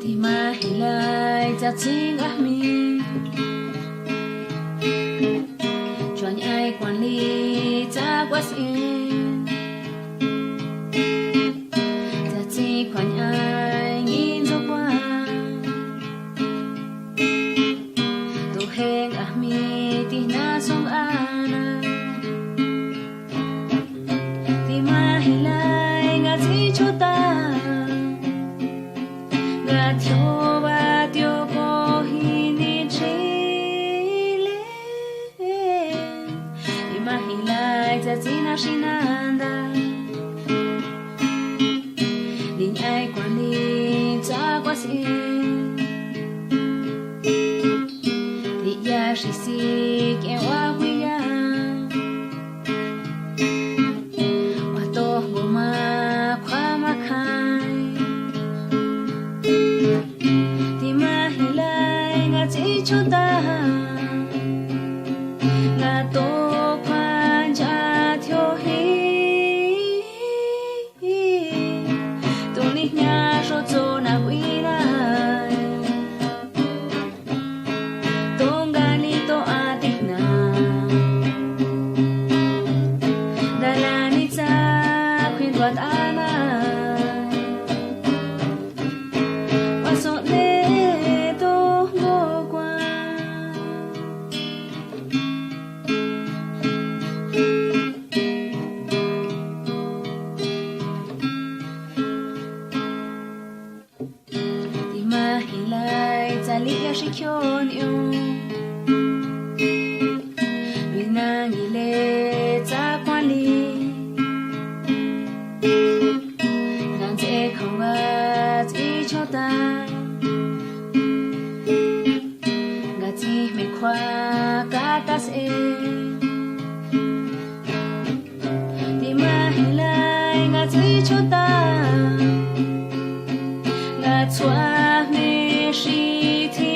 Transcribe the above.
thì mà lại ra chính mi cho ai quản lý ta quá xin ra chỉ khoản ai nhìn cho qua tu hẹn mi thì na song ana thì mà lại ngã chỉ cho ta ngã thiếu ba tiêu có hi ni chi le thì mà lại ra chỉ na shinanda linh ai quan đi cha quá xin đi ya shi si ke wa huy ya wa to go ma kwa ma khai thì mà lại ngã chỉ cho ta ngã to quan cha thiếu hi tu ni nhà số cho na quy ra tông ga ni to a ti na da la ni cha khuyên đoạt ana wa so le to go qua thì mà lại ra lia shi kyon yêu vì na nghĩ lệ ta quan lý ngàn sẽ không ngờ chỉ cho ta ngã chỉ mình khoa cả ta sẽ thì mà lại ngã chỉ cho ta ngã xóa mê shi thi